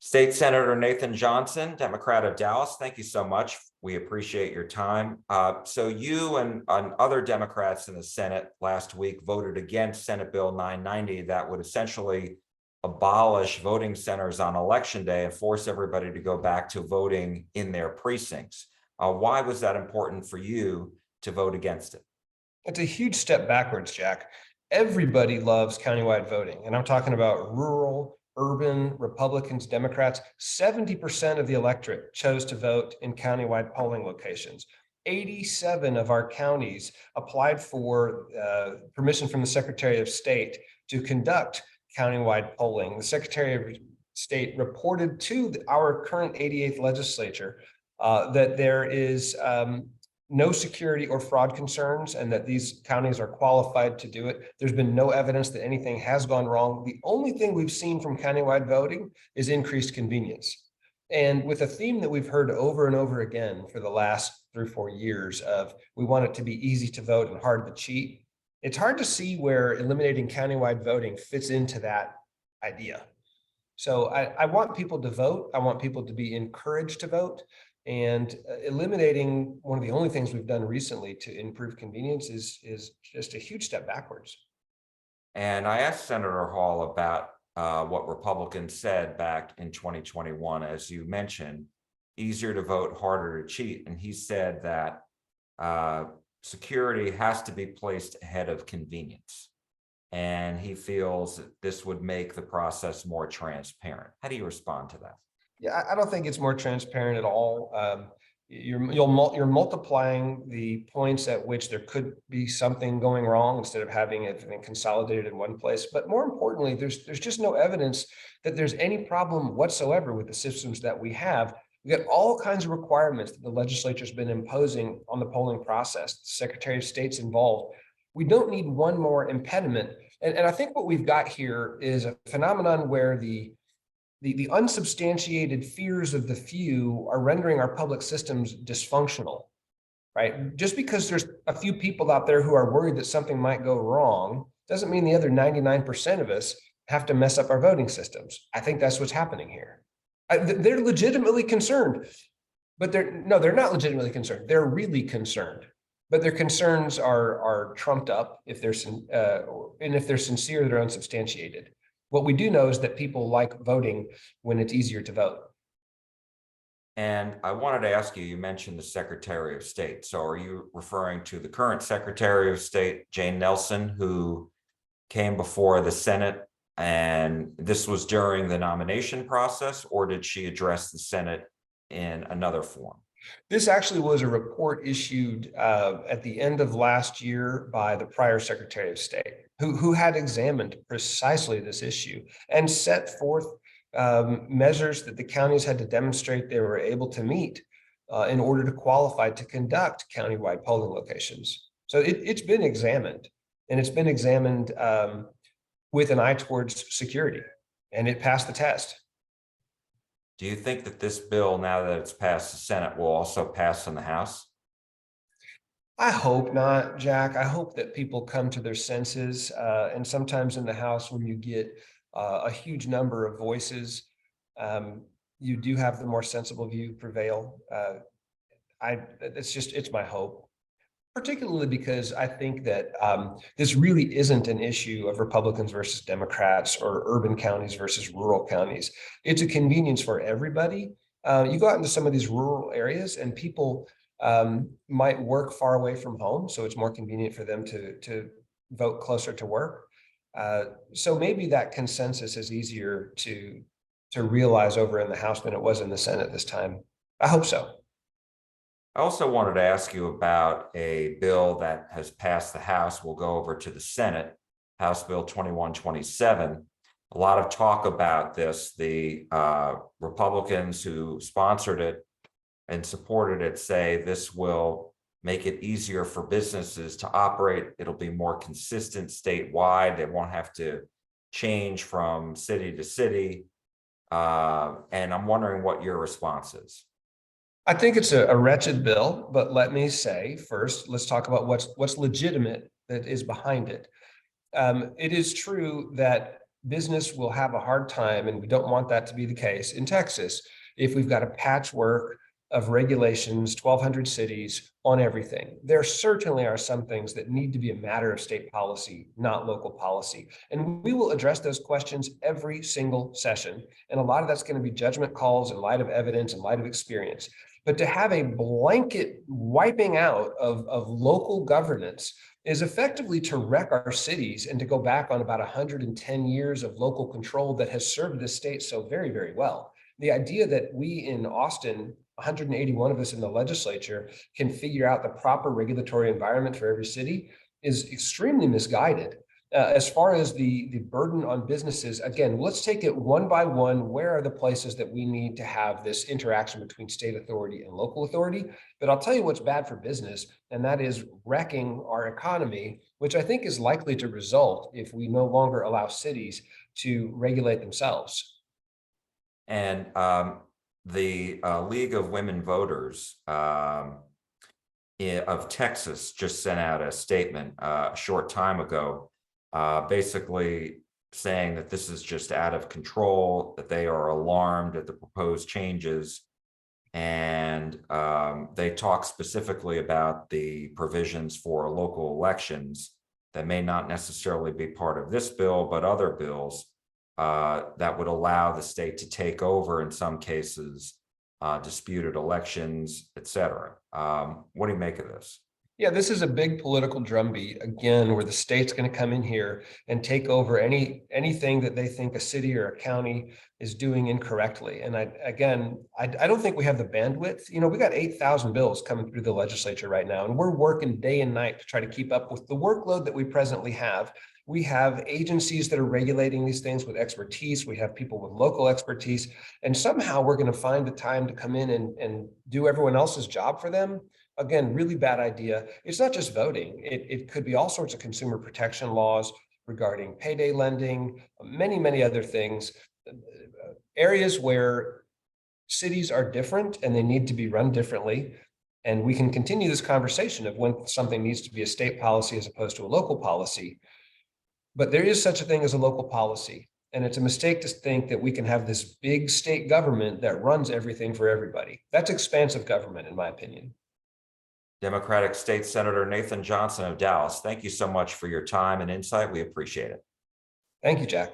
State Senator Nathan Johnson, Democrat of Dallas, thank you so much. We appreciate your time. So you and other Democrats in the Senate last week voted against Senate Bill 990 that would essentially abolish voting centers on election day and force everybody to go back to voting in their precincts. Why was that important for you to vote against it? It's a huge step backwards, Jack. Everybody loves countywide voting, and I'm talking about rural, urban, Republicans, Democrats. 70% of the electorate chose to vote in countywide polling locations. 87 of our counties applied for permission from the Secretary of State to conduct countywide polling. The Secretary of State reported to our current 88th legislature that there is no security or fraud concerns and that these counties are qualified to do it. There's been no evidence that anything has gone wrong. The only thing we've seen from countywide voting is increased convenience. And with a theme that we've heard over and over again for the last 3 or 4 years of we want it to be easy to vote and hard to cheat, it's hard to see where eliminating countywide voting fits into that idea. So I want people to vote. I want people to be encouraged to vote. And eliminating one of the only things we've done recently to improve convenience is just a huge step backwards. And I asked Senator Hall about what Republicans said back in 2021, as you mentioned, easier to vote, harder to cheat. And he said that security has to be placed ahead of convenience. And he feels that this would make the process more transparent. How do you respond to that? Yeah, I don't think it's more transparent at all. You're multiplying the points at which there could be something going wrong instead of having everything consolidated in one place. But more importantly, there's just no evidence that there's any problem whatsoever with the systems that we have. We got all kinds of requirements that the legislature's been imposing on the polling process. The Secretary of State's involved. We don't need one more impediment. And I think what we've got here is a phenomenon where the unsubstantiated fears of the few are rendering our public systems dysfunctional, right? Just because there's a few people out there who are worried that something might go wrong doesn't mean the other 99% of us have to mess up our voting systems. I think that's what's happening here. They're legitimately concerned, but they're not legitimately concerned. They're really concerned, but their concerns are trumped up if they're and if they're sincere, they're unsubstantiated. What we do know is that people like voting when it's easier to vote. And I wanted to ask you, you mentioned the Secretary of State. So are you referring to the current Secretary of State, Jane Nelson, who came before the Senate, and this was during the nomination process, or did she address the Senate in another form? This actually was a report issued at the end of last year by the prior Secretary of State, who had examined precisely this issue and set forth measures that the counties had to demonstrate they were able to meet in order to qualify to conduct countywide polling locations. So it's been examined, and it's been examined with an eye towards security, and it passed the test. Do you think that this bill, now that it's passed the Senate, will also pass in the House? I hope not, Jack. I hope that people come to their senses. And sometimes in the House, when you get a huge number of voices, you do have the more sensible view prevail. It's my hope, particularly because I think that this really isn't an issue of Republicans versus Democrats or urban counties versus rural counties. It's a convenience for everybody. You go out into some of these rural areas and people might work far away from home, so it's more convenient for them to vote closer to work. So maybe that consensus is easier to realize over in the House than it was in the Senate this time. I hope so. I also wanted to ask you about a bill that has passed the House. We'll go over to the Senate, House Bill 2127. A lot of talk about this. The Republicans who sponsored it and supported it say this will make it easier for businesses to operate. It'll be more consistent statewide. They won't have to change from city to city. And I'm wondering what your response is. I think it's a wretched bill, but let me say first, let's talk about what's legitimate that is behind it. It is true that business will have a hard time, and we don't want that to be the case in Texas, if we've got a patchwork of regulations, 1,200 cities on everything. There certainly are some things that need to be a matter of state policy, not local policy. And we will address those questions every single session. And a lot of that's going to be judgment calls in light of evidence, in light of experience. But to have a blanket wiping out of local governance is effectively to wreck our cities and to go back on about 110 years of local control that has served this state so very, very well. The idea that we in Austin, 181 of us in the legislature, can figure out the proper regulatory environment for every city is extremely misguided. As far as the burden on businesses, again, let's take it one by one. Where are the places that we need to have this interaction between state authority and local authority? But I'll tell you what's bad for business, and that is wrecking our economy, which I think is likely to result if we no longer allow cities to regulate themselves. And the League of Women Voters of Texas just sent out a statement a short time ago, basically saying that this is just out of control, that they are alarmed at the proposed changes. And they talk specifically about the provisions for local elections that may not necessarily be part of this bill, but other bills that would allow the state to take over in some cases, disputed elections, et cetera. What do you make of this? Yeah, this is a big political drumbeat again, where the state's going to come in here and take over anything that they think a city or a county is doing incorrectly. And I don't think we have the bandwidth. You know, we got 8,000 bills coming through the legislature right now, and we're working day and night to try to keep up with the workload that we presently have. We have agencies that are regulating these things with expertise. We have people with local expertise, and somehow we're going to find the time to come in and do everyone else's job for them. Again, really bad idea. It's not just voting. It could be all sorts of consumer protection laws regarding payday lending, many, many other things, areas where cities are different and they need to be run differently. And we can continue this conversation of when something needs to be a state policy as opposed to a local policy. But there is such a thing as a local policy. And it's a mistake to think that we can have this big state government that runs everything for everybody. That's expansive government, in my opinion. Democratic State Senator Nathan Johnson of Dallas, thank you so much for your time and insight. We appreciate it. Thank you, Jack.